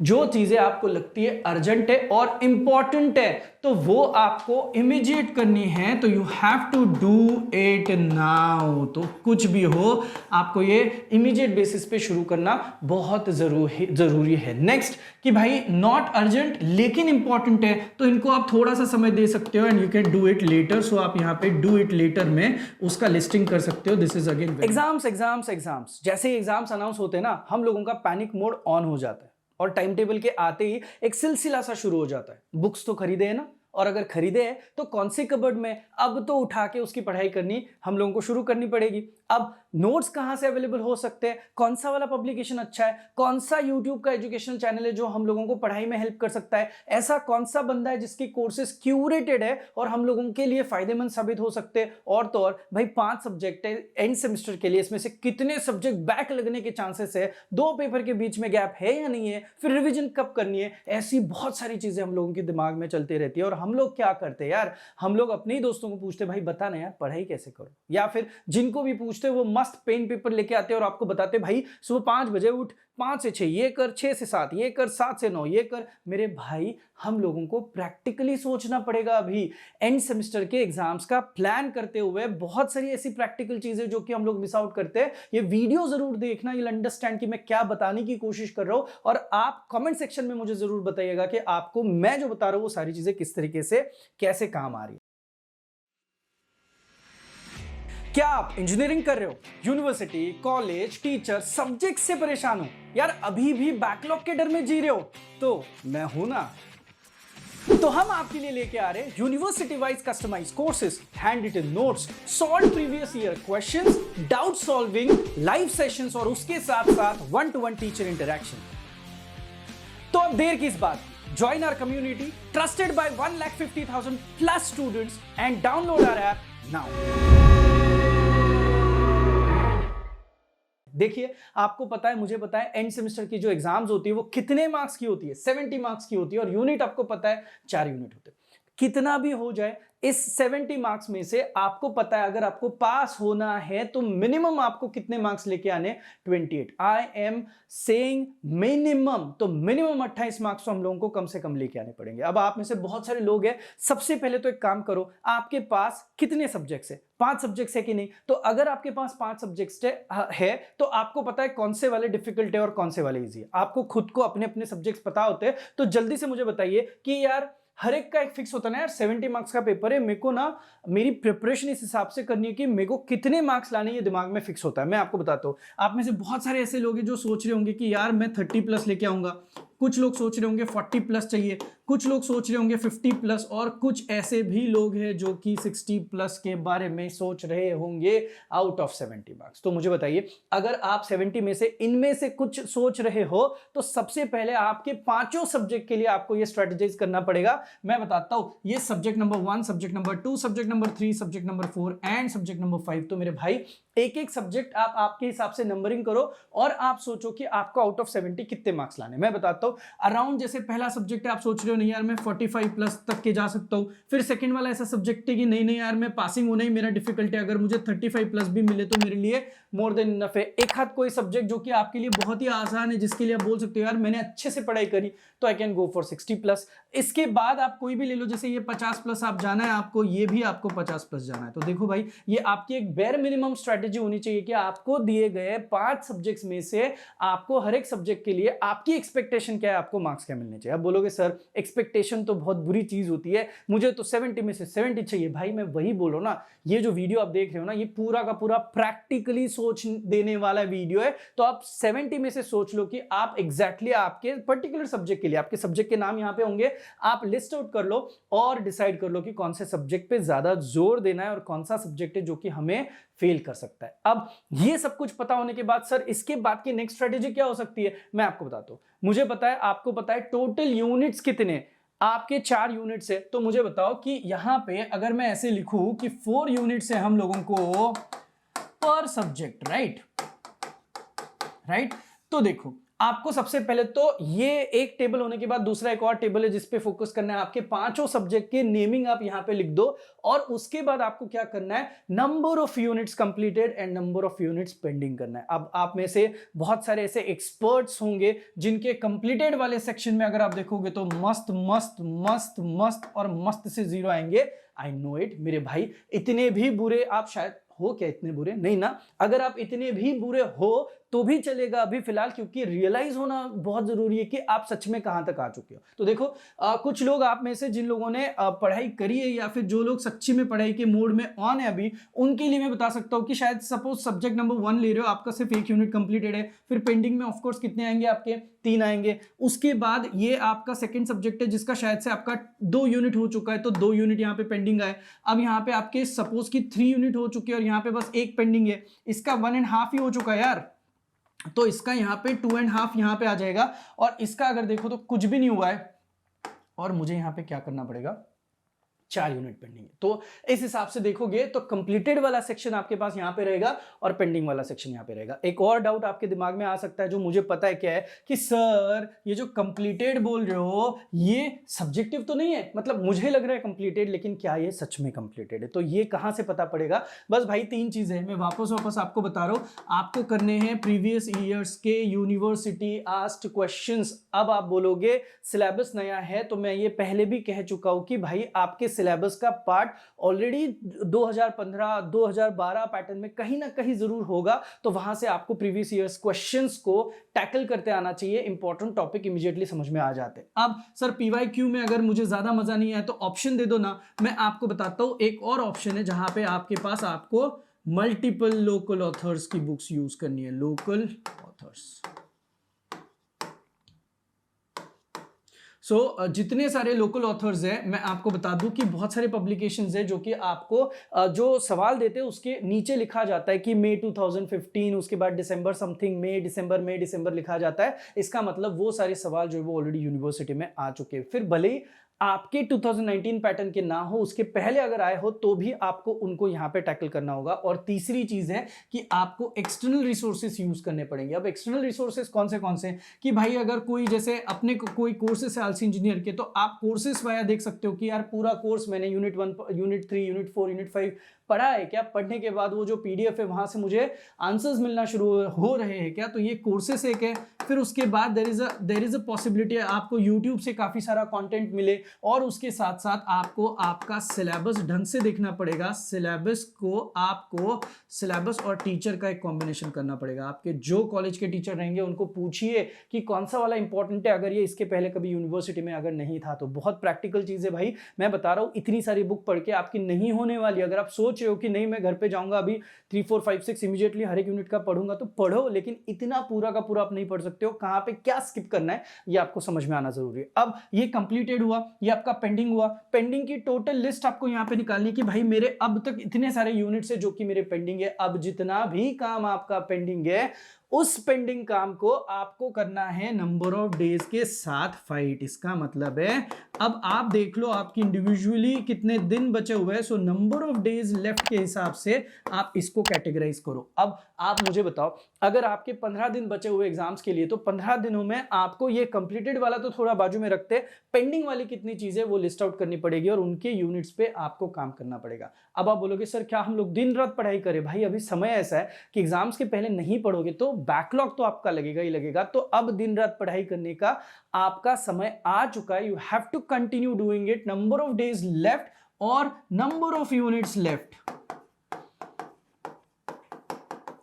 जो चीजें आपको लगती है अर्जेंट है और इंपॉर्टेंट है तो वो आपको इमीडिएट करनी है, तो you have to do it now. तो कुछ भी हो आपको ये इमीडिएट बेसिस पे शुरू करना बहुत जरूरी है। नेक्स्ट कि भाई नॉट अर्जेंट लेकिन इंपॉर्टेंट है, तो इनको आप थोड़ा सा समय दे सकते हो and you can do it later. So आप यहाँ पे डू इट लेटर में उसका लिस्टिंग कर सकते हो। दिस इज अगेन एग्जाम्स जैसे ही एग्जाम्स अनाउंस होते हैं ना, हम लोगों का पैनिक मोड ऑन हो जाता है और टाइम टेबल के आते ही एक सिलसिला सा शुरू हो जाता है। बुक्स तो खरीदे है ना, और अगर खरीदे हैं तो कौन सी कबर्ड में, अब तो उठा के उसकी पढ़ाई करनी हम लोगों को शुरू करनी पड़ेगी। अब नोट्स कहां से अवेलेबल हो सकते हैं, कौन सा वाला पब्लिकेशन अच्छा है, कौन सा यूट्यूब का एजुकेशनल चैनल है जो हम लोगों को पढ़ाई में हेल्प कर सकता है, ऐसा कौन सा बंदा है जिसकी कोर्सेज क्यूरेटेड है और हम लोगों के लिए फायदेमंद साबित हो सकते हैं। और तो और भाई 5 सब्जेक्ट है एंड सेमेस्टर के लिए, इसमें से कितने सब्जेक्ट बैक लगने के चांसेस है, 2 पेपर के बीच में गैप है या नहीं है, फिर रिविजन कब करनी है, ऐसी बहुत सारी चीजें हम लोगों के दिमाग में चलती रहती है। और हम लोग क्या करते हैं यार, हम लोग अपने ही दोस्तों को पूछते भाई बता ना यार पढ़ाई कैसे करो, या फिर जिनको भी पूछते वो मस्त पेन पेपर लेके आते और आपको बताते भाई सुबह 5 बजे उठ, 5 से 6 ये कर, 6 से 7 ये कर, 7 से 9 ये कर। मेरे भाई हम लोगों को प्रैक्टिकली सोचना पड़ेगा। अभी एंड सेमेस्टर के एग्जाम्स का प्लान करते हुए बहुत सारी ऐसी प्रैक्टिकल चीजें जो कि हम लोग मिस आउट करते हैं। ये वीडियो जरूर देखना, you'll अंडरस्टैंड कि मैं क्या बताने की कोशिश कर रहा हूं, और आप कमेंट सेक्शन में मुझे जरूर बताइएगा कि आपको मैं जो बता रहा हूं वो सारी चीजें किस तरीके से कैसे काम आ रही है। क्या आप इंजीनियरिंग कर रहे हो, यूनिवर्सिटी, कॉलेज, टीचर, सब्जेक्ट से परेशान हो यार, अभी भी बैकलॉग के डर में जी रहे हो, तो मैं हूं ना। तो हम आपके लिए लेके आ रहे हैं university wise customise courses, handwritten notes, solve previous year questions, doubt solving, live sessions और उसके साथ साथ 1-to-1 टीचर इंटरेक्शन। तो अब देर किस बात की, join our community trusted by 1,50,000 plus students and download our app now. देखिए आपको पता है, मुझे पता है, एंड सेमेस्टर की जो एग्जाम्स होती है वो कितने मार्क्स की होती है, 70 मार्क्स की होती है, और यूनिट आपको पता है 4 यूनिट होते हैं। कितना भी हो जाए इस 70 मार्क्स में से आपको पता है अगर आपको पास होना है तो मिनिमम आपको कितने मार्क्स लेके आने, 28। आई एम सेइंग मिनिमम, तो मिनिमम 28 मार्क्स तो हम लोगों को कम से कम लेके आने पड़ेंगे। अब आप में से बहुत सारे लोग हैं, सबसे पहले तो एक काम करो, आपके पास कितने सब्जेक्ट्स है, 5 सब्जेक्ट्स है कि नहीं। तो अगर आपके पास 5 सब्जेक्ट्स है तो आपको पता है कौन से वाले डिफिकल्ट है और कौन से वाले इजी है। आपको खुद को अपने अपने सब्जेक्ट्स पता होते हैं, तो जल्दी से मुझे बताइए कि यार हर एक का एक फिक्स होता है ना यार, 70 मार्क्स का पेपर है, मेरे को ना मेरी प्रिपरेशन इस हिसाब से करनी है कि मेरे को कितने मार्क्स लाने, ये दिमाग में फिक्स होता है। मैं आपको बताता हूं, आप में से बहुत सारे ऐसे लोग हैं जो सोच रहे होंगे कि यार मैं 30 प्लस लेके आऊंगा, कुछ लोग सोच रहे होंगे 40 प्लस चाहिए, कुछ लोग सोच रहे होंगे 50 प्लस, और कुछ ऐसे भी लोग हैं जो कि 60 प्लस के बारे में सोच रहे होंगे आउट ऑफ 70 मार्क्स। तो मुझे बताइए, अगर आप 70 में से इनमें से कुछ सोच रहे हो तो सबसे पहले आपके 5 सब्जेक्ट के लिए आपको ये स्ट्रेटेजाइज करना पड़ेगा। मैं बताता हूं, ये subject number 1, subject number 2, subject number 3, subject number 4 and subject number 5। तो मेरे भाई एक एक सब्जेक्ट आप आपके हिसाब से नंबरिंग करो और आप सोचो कि आपको आउट ऑफ 70 कितने मार्क्स लाने। मैं बताता हूं, अराउंड जैसे पहला सब्जेक्ट है, आप सोच रहे हो नहीं यार मैं 45 प्लस तक के जा सकता हूं। फिर सेकंड वाला ऐसा सब्जेक्ट है कि नहीं नहीं यार मैं पासिंग होना ही मेरा डिफिकल्ट है, अगर मुझे 35 प्लस भी मिले तो मेरे लिए मोर देन इनफ है। एक हाथ कोई सब्जेक्ट जो कि आपके लिए बहुत ही आसान है, जिसके लिए आप बोल सकते हो यार मैंने अच्छे से पढ़ाई करी, तो I can go for 60 plus. इसके बाद आप कोई भी ले लो, जैसे ये 50 प्लस आप जाना है आपको, ये भी आपको 50 प्लस जाना है। तो देखो भाई, ये आपकी एक बेयर मिनिमम स्ट्रेटेजी होनी चाहिए कि आपको दिए गए 5 सब्जेक्ट्स में से आपको हर एक सब्जेक्ट के लिए आपकी एक्सपेक्टेशन क्या है, आपको मार्क्स क्या मिलने चाहिए। आप बोलोगे सर एक्सपेक्टेशन तो बहुत बुरी चीज होती है, मुझे तो 70 में से 70 चाहिए। भाई मैं वही बोल रहा हूं ना, ये जो वीडियो आप देख रहे हो ना, ये पूरा का पूरा प्रैक्टिकली सोच देने वाला वीडियो है। तो आप 70 में से सोच लो कि आप एग्जैक्टली आपके पर्टिकुलर सब्जेक्ट के लिए, आपके सब्जेक्ट के नाम यहां पे होंगे, आप लिस्ट आउट कर लो और डिसाइड कर लो कि कौन से सब्जेक्ट पे ज्यादा जोर देना है और कौन सा सब्जेक्ट है जो कि हमें फेल कर सकता है। अब ये सब कुछ पता होने के बाद सर इसके बाद की नेक्स्ट स्ट्रेटेजी क्या हो सकती है, मैं आपको बताता हूं। मुझे पता है, आपको पता है टोटल यूनिट्स कितने, आपके 4 यूनिट्स है। तो मुझे बताओ कि यहां पे अगर मैं ऐसे लिखूं कि 4 यूनिट्स है हम लोगों को पर सब्जेक्ट, राइट। तो देखो आपको सबसे पहले तो ये एक टेबल होने के बाद दूसरा एक और टेबल है जिस पे फोकस करना है। आपके पांचों सब्जेक्ट के नेमिंग आप यहां पे लिख दो और उसके बाद आपको क्या करना है, number of units completed and number of units pending करना है। अब आप में से बहुत सारे ऐसे एक्सपर्ट्स होंगे जिनके कंप्लीटेड वाले सेक्शन में अगर आप देखोगे तो मस्त मस्त मस्त मस्त और मस्त से जीरो आएंगे। आई नो इट मेरे भाई, इतने भी बुरे आप शायद हो क्या, इतने बुरे नहीं ना। अगर आप इतने भी बुरे हो तो भी चलेगा अभी फिलहाल, क्योंकि रियलाइज होना बहुत जरूरी है कि आप सच में कहां तक आ चुके हो। तो देखो कुछ लोग आप में से जिन लोगों ने पढ़ाई करी है या फिर जो लोग सच्ची में पढ़ाई के मोड में ऑन है अभी, उनके लिए मैं बता सकता हूं कि शायद सपोज सब्जेक्ट नंबर 1 ले रहे हो, आपका सिर्फ एक यूनिट कंप्लीटेड है, फिर पेंडिंग में ऑफकोर्स कितने आएंगे आपके, 3 आएंगे। उसके बाद ये आपका सेकंड सब्जेक्ट है जिसका शायद से आपका 2 यूनिट हो चुका है, तो 2 यूनिट यहाँ पे पेंडिंग आए। अब यहाँ पे आपके सपोज की 3 यूनिट हो चुके हैं और यहाँ पे बस एक पेंडिंग है, इसका 1.5 ही हो चुका है यार, तो इसका यहाँ पे 2.5 यहाँ पे आ जाएगा। और इसका अगर देखो तो कुछ भी नहीं हुआ है और मुझे यहाँ पे क्या करना पड़ेगा, 4 यूनिट पेंडिंग है। तो इस हिसाब से देखोगे तो कंप्लीटेड वाला सेक्शन आपके पास यहां पे रहेगा और पेंडिंग वाला सेक्शन यहां पे रहेगा। एक और डाउट आपके दिमाग में आ सकता है जो मुझे पता है क्या है, कि सर ये जो कंप्लीटेड बोल रहे हो ये सब्जेक्टिव तो नहीं है, मतलब मुझे लग रहा है कंप्लीटेड, लेकिन क्या ये सच में कंप्लीटेड है? तो ये कहां से पता पड़ेगा? बस भाई 3 चीजें हैं, मैं वापस आपको बता रहा हूं। आपको करने हैं प्रीवियस ईयर्स के यूनिवर्सिटी आस्क्ड क्वेश्चंस। अब आप बोलोगे सिलेबस नया है, तो मैं ये पहले भी कह चुका हूं कि भाई आपके सिलेबस का पार्ट ऑलरेडी 2015 2012 पैटर्न में कहीं ना कहीं जरूर होगा, तो वहां से आपको प्रीवियस ईयर्स क्वेश्चंस को टैकल करते आना चाहिए। इंपॉर्टेंट टॉपिक इमीडिएटली समझ में आ जाते हैं। अब सर पीवाईक्यू में अगर मुझे ज्यादा मजा नहीं आया तो ऑप्शन दे दो ना, मैं आपको बताता हूं एक और ऑप्शन है जहां पे आपके पास आपको मल्टीपल लोकल ऑथर्स की बुक्स यूज करनी है। लोकल ऑथर्स, जितने सारे लोकल ऑथर्स हैं, मैं आपको बता दूं कि बहुत सारे पब्लिकेशंस हैं जो कि आपको जो सवाल देते हैं उसके नीचे लिखा जाता है कि मई 2015, उसके बाद दिसंबर समथिंग में दिसंबर लिखा जाता है। इसका मतलब वो सारे सवाल जो है वो ऑलरेडी यूनिवर्सिटी में आ चुके हैं। फिर भले ही आपके 2019 पैटर्न के ना हो, उसके पहले अगर आए हो तो भी आपको उनको यहां पे टैकल करना होगा। और तीसरी चीज है कि आपको एक्सटर्नल रिसोर्सेस यूज करने पड़ेंगे। अब एक्सटर्नल रिसोर्सेस कौन से कि भाई अगर कोई जैसे अपने कोई कोर्सेस है आलसी इंजीनियर के, तो आप कोर्सेस वाया देख सकते हो कि यार पूरा कोर्स मैंने यूनिट 1 यूनिट 3 यूनिट 4 यूनिट 5 पढ़ा है क्या, पढ़ने के बाद वो जो पीडीएफ है वहां से मुझे आंसर्स मिलना शुरू हो रहे हैं क्या, तो ये कोर्सेस एक है। फिर उसके बाद देयर इज अ पॉसिबिलिटी आपको यूट्यूब से काफी सारा कंटेंट मिले, और उसके साथ साथ आपको आपका सिलेबस ढंग से देखना पड़ेगा। सिलेबस को आपको सिलेबस और टीचर का एक कॉम्बिनेशन करना पड़ेगा। आपके जो कॉलेज के टीचर रहेंगे उनको पूछिए कि कौन सा वाला इंपॉर्टेंट है, अगर ये इसके पहले कभी यूनिवर्सिटी में अगर नहीं था तो। बहुत प्रैक्टिकल चीज है भाई, मैं बता रहा हूं, इतनी सारी बुक पढ़ के आपकी नहीं होने वाली। अगर आप सोच रहे हो कि नहीं मैं घर पे जाऊंगा अभी 3 4 5 6 इमीडिएटली हर एक यूनिट का पढ़ूंगा, तो पढ़ो, लेकिन इतना पूरा का पूरा आप नहीं पढ़ सकते हो। कहां पे क्या स्किप करना है ये आपको समझ में आना जरूरी है। अब ये कंप्लीटेड हुआ, ये आपका पेंडिंग हुआ। पेंडिंग की टोटल लिस्ट आपको यहां पे निकालनी है कि भाई मेरे अब तक इतने सारे यूनिट्स है जो कि मेरे पेंडिंग है। अब जितना भी काम आपका पेंडिंग है उस पेंडिंग काम को आपको करना है नंबर ऑफ डेज के साथ फाइट। इसका मतलब है अब आप देख लो आपकी इंडिविजुअली कितने दिन बचे हुए हैं, so number of days left के हिसाब से आप इसको कैटेगराइज करो। अब आप मुझे बताओ, अगर आपके 15 दिन बचे हुए एग्जाम्स के लिए, तो 15 दिनों में आपको ये कंप्लीटेड वाला तो थोड़ा बाजू में रखते, पेंडिंग वाली कितनी चीजें वो लिस्ट आउट करनी पड़ेगी और उनके यूनिट्स पे आपको काम करना पड़ेगा। अब आप बोलोगे सर क्या हम लोग दिन रात पढ़ाई करें? भाई अभी समय ऐसा है कि एग्जाम्स के पहले नहीं पढ़ोगे तो बैकलॉग तो आपका लगेगा ही लगेगा। तो अब दिन रात पढ़ाई करने का आपका समय आ चुका है। You have to continue doing it. Number of days left और नंबर ऑफ यूनिट्स लेफ्ट,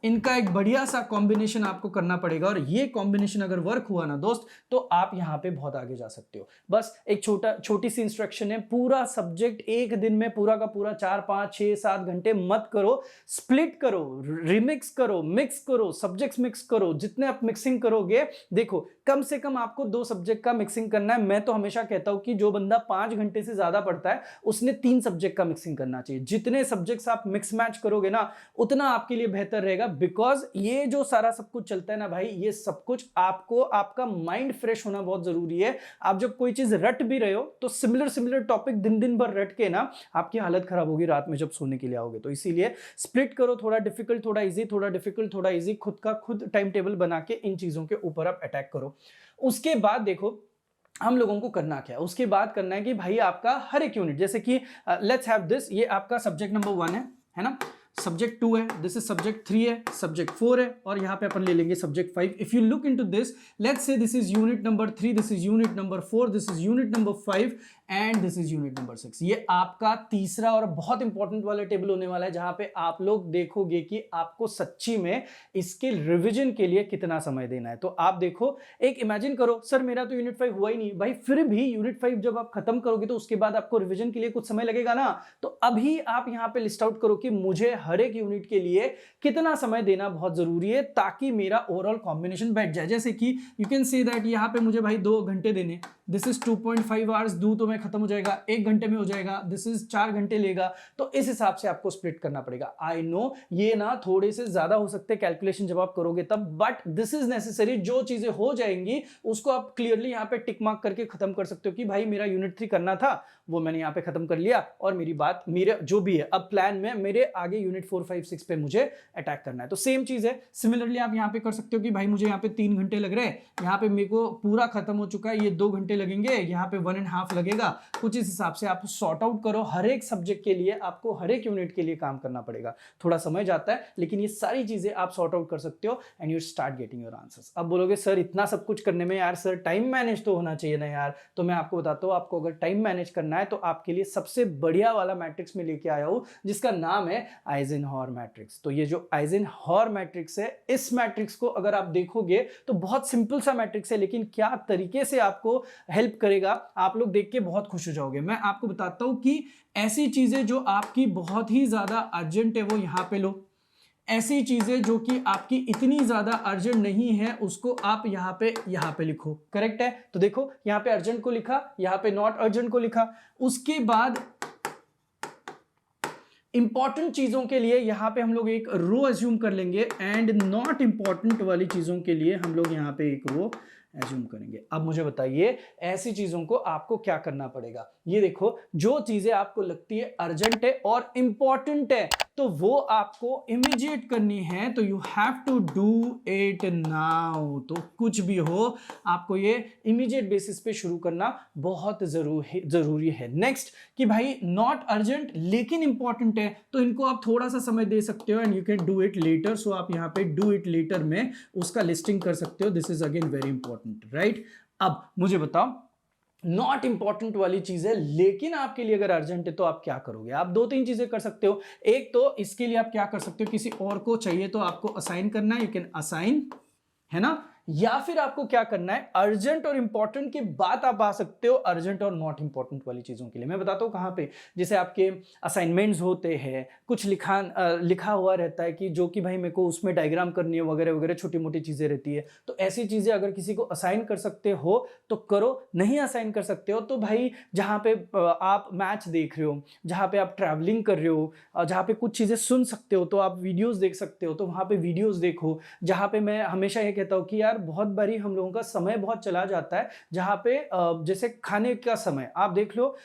इनका एक बढ़िया सा कॉम्बिनेशन आपको करना पड़ेगा। और ये कॉम्बिनेशन अगर वर्क हुआ ना दोस्त, तो आप यहां पे बहुत आगे जा सकते हो। बस एक छोटी सी इंस्ट्रक्शन है, पूरा सब्जेक्ट एक दिन में पूरा का पूरा 4 5 6 7 घंटे मत करो। स्प्लिट करो, रिमिक्स करो, मिक्स करो, सब्जेक्ट्स मिक्स करो। जितने आप मिक्सिंग करोगे, देखो कम से कम आपको 2 सब्जेक्ट का मिक्सिंग करना है। मैं तो हमेशा कहता हूं कि जो बंदा 5 घंटे से ज्यादा पढ़ता है उसने 3 सब्जेक्ट का मिक्सिंग करना चाहिए। जितने सब्जेक्ट्स आप मिक्स मैच करोगे ना, उतना आपके लिए बेहतर रहेगा। बिकॉज ये जो सारा सब कुछ चलता है ना भाई, ये सब कुछ आपको, आपका माइंड फ्रेश होना बहुत जरूरी है। आप जब कोई चीज रट भी रहे हो तो सिमिलर टॉपिक दिन दिन भर रट के ना आपकी हालत खराब होगी रात में जब सोने के लिए आओगे। तो इसीलिए स्प्लिट करो, थोड़ा डिफिकल्ट थोड़ा इजी, थोड़ा डिफिकल्ट थोड़ा इजी, खुद का खुद टाइम टेबल बना के इन चीजों के ऊपर आप अटैक करो। उसके बाद देखो हम लोगों को करना क्या है, उसके बाद करना है कि भाई आपका हर एक यूनिट, जैसे कि लेट्स हैव दिस, ये आपका सब्जेक्ट नंबर 1 है ना, सब्जेक्ट 2 है, दिस इज सब्जेक्ट 3 है, सब्जेक्ट 4 है, और यहाँ पे अपन ले लेंगे subject 5। If you look into this, let's say this is unit number 3, this is unit number 4, this is unit number 5 and this is unit number 6। ये आपका तीसरा और बहुत इंपॉर्टेंट वाला टेबल होने वाला है, जहां पे आप लोग देखोगे कि आपको सच्ची में इसके रिवीजन के लिए कितना समय देना है। तो आप देखो, एक इमेजिन करो, सर मेरा तो यूनिट 5 हुआ ही नहीं भाई, फिर भी यूनिट 5 जब आप खत्म करोगे तो उसके बाद आपको रिवीजन के लिए कुछ समय लगेगा ना। तो अभी आप यहाँ पे लिस्ट आउट करो कि मुझे हर एक यूनिट के लिए कितना समय देना बहुत जरूरी है, ताकि मेरा ओवरऑल कॉम्बिनेशन बैठ जाए। जैसे कि यू कैन से दैट यहाँ पे मुझे भाई 2 घंटे देने, दिस इज 2.5 आवर्स, दू तो मैं खत्म हो जाएगा, 1 घंटे में हो जाएगा, दिस इज 4 घंटे लेगा। तो इस हिसाब से आपको स्प्लिट करना पड़ेगा। आई नो ये ना थोड़े से ज्यादा हो सकते हैं कैलकुलेशन जब आप करोगे तब, बट दिस इज नेसेसरी। जो चीजें हो जाएंगी उसको आप क्लियरली यहाँ पे टिक मार्क करके खत्म कर सकते हो कि भाई मेरा यूनिट 3 करना था, वो मैंने यहाँ पे खत्म कर लिया, और मेरी बात, मेरे जो भी है अब प्लान में मेरे आगे यूनिट 4, 5, 6 पे मुझे अटैक करना है। तो सेम चीज है, सिमिलरली आप यहाँ पे कर सकते हो कि भाई मुझे यहाँ पे 3 घंटे लग रहे हैं, यहाँ पे मेरे को पूरा खत्म हो चुका है, ये 2 घंटे लगेंगे, यहाँ पे 1.5 लगेगा। कुछ इस हिसाब से आप सॉर्ट आउट करो। हर एक सब्जेक्ट के लिए आपको हर एक यूनिट के लिए काम करना पड़ेगा, थोड़ा समय जाता है, लेकिन ये सारी चीजें आप सॉर्ट आउट कर सकते हो and you start getting your answers. अब बोलोगे सर इतना सब कुछ करने में यार सर टाइम मैनेज तो होना चाहिए ना यार। तो मैं आपको बताता हूँ, आपको अगर टाइम मैनेज करना है तो आपके लिए सबसे बढ़िया वाला मैट्रिक्स में लेके आया हूं, जिसका नाम है आइजनहॉर मैट्रिक्स। तो ये जो आइजनहॉर मैट्रिक्स है, इस मैट्रिक्स को अगर आप देखोगे तो बहुत सिंपल सा मैट्रिक्स है, लेकिन क्या तरीके से आपको हेल्प करेगा आप लोग देख के बहुत खुश हो जाओगे। मैं आपको बताता हूं कि ऐसी चीजें जो आपकी बहुत ही ज्यादा अर्जेंट है वो यहां पे लो, ऐसी चीजें जो कि आपकी इतनी ज्यादा अर्जेंट नहीं है उसको आप यहां पे लिखो। करेक्ट है? तो देखो यहां पे अर्जेंट को लिखा, यहां पे नॉट अर्जेंट को लिखा। उसके बाद इंपॉर्टेंट चीजों के लिए यहां पे हम लोग एक रो अज्यूम कर लेंगे, एंड नॉट इंपॉर्टेंट वाली चीजों के लिए हम लोग यहां पे एक रो एज्यूम करेंगे। अब मुझे बताइए ऐसी चीजों को आपको क्या करना पड़ेगा। ये देखो, जो चीजें आपको लगती है अर्जेंट है और इंपॉर्टेंट है तो वो आपको इमीडिएट करनी है, तो you have to do it now. तो कुछ भी हो आपको ये इमीडिएट बेसिस पे शुरू करना बहुत जरूरी है। नेक्स्ट कि भाई नॉट अर्जेंट लेकिन इंपॉर्टेंट है, तो इनको आप थोड़ा सा समय दे सकते हो and you can do it later. So आप यहाँ पे डू इट लेटर में उसका लिस्टिंग कर सकते हो। This is again very important, right? अब मुझे बताओ, नॉट इंपॉर्टेंट वाली चीज है लेकिन आपके लिए अगर अर्जेंट है तो आप क्या करोगे? आप 2-3 चीजें कर सकते हो। एक तो इसके लिए आप क्या कर सकते हो, किसी और को चाहिए तो आपको असाइन करना है, यू कैन असाइन, है ना? या फिर आपको क्या करना है, अर्जेंट और इंपॉर्टेंट की बात आप आ सकते हो अर्जेंट और नॉट इंपॉर्टेंट वाली चीजों के लिए। मैं बताता हूं कहां पे, जैसे आपके असाइनमेंट्स होते हैं, कुछ लिखा हुआ रहता है कि जो कि भाई मेरे को उसमें डायग्राम करनी है वगैरह वगैरह, छोटी मोटी चीजें रहती है। तो ऐसी चीजें अगर किसी को असाइन कर सकते हो तो करो, नहीं असाइन कर सकते हो तो भाई जहां पे आप मैच देख रहे हो, जहां पे आप ट्रैवलिंग कर रहे हो, जहां पे कुछ चीजें सुन सकते हो तो आप वीडियोस देख सकते हो, तो वहां पे वीडियोस देखो। जहां पे मैं हमेशा ये कहता हूं कि यार बहुत बारी हम लोगों का समय बहुत चला जाता है, जहां पे जैसे खाने का समय आप देख लो,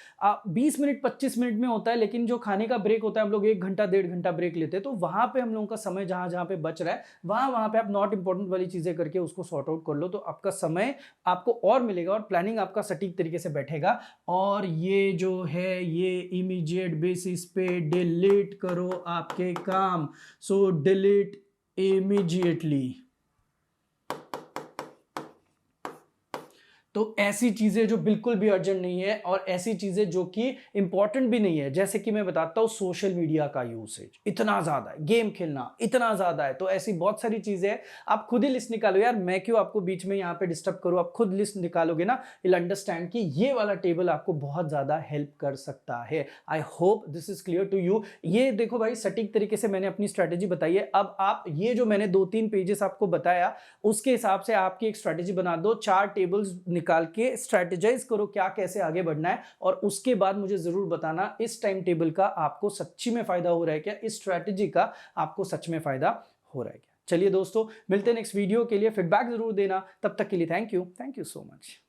20 मिनट 25 मिनट में होता है, लेकिन जो खाने का ब्रेक होता है हम लोग 1 घंटा 1.5 घंटा ब्रेक लेते हैं। तो वहां पे हम लोगों का समय जहां जहां पे बच रहा है वहां पे आप नॉट इंपॉर्टेंट वाली चीजें करके उसको सॉर्ट आउट कर लो, तो आपका समय आपको और मिलेगा और प्लानिंग आपका सटीक तरीके से बैठेगा। और ये जो है ये इमीडिएट बेसिस पे डिलीट करो आपके काम। सो डिलीट इमीडिएटली। तो ऐसी चीजें जो बिल्कुल भी अर्जेंट नहीं है और ऐसी चीजें जो कि इंपॉर्टेंट भी नहीं है, जैसे कि मैं बताता हूं सोशल मीडिया का यूसेज इतना ज्यादा है, गेम खेलना इतना ज्यादा है, तो ऐसी बहुत सारी चीजें हैं। आप खुद ही लिस्ट निकालो यार, मैं क्यों आपको बीच में यहाँ पे डिस्टर्ब करूं। आप खुद लिस्ट निकालोगे ना, you'll अंडरस्टैंड कि ये वाला टेबल आपको बहुत ज्यादा हेल्प कर सकता है। I hope this is clear to you. ये देखो भाई सटीक तरीके से मैंने अपनी स्ट्रैटेजी बताई है। अब आप ये जो मैंने 2-3 पेजेस आपको बताया उसके हिसाब से आपकी एक स्ट्रैटेजी बना दो, 4 टेबल्स निकाल के स्ट्रेटेजाइज करो क्या कैसे आगे बढ़ना है, और उसके बाद मुझे जरूर बताना इस टाइम टेबल का आपको सच्ची में फायदा हो रहा है क्या, इस स्ट्रैटेजी का आपको सच में फायदा हो रहा है क्या। चलिए दोस्तों, मिलते हैं नेक्स्ट वीडियो के लिए, फीडबैक जरूर देना। तब तक के लिए थैंक यू सो मच।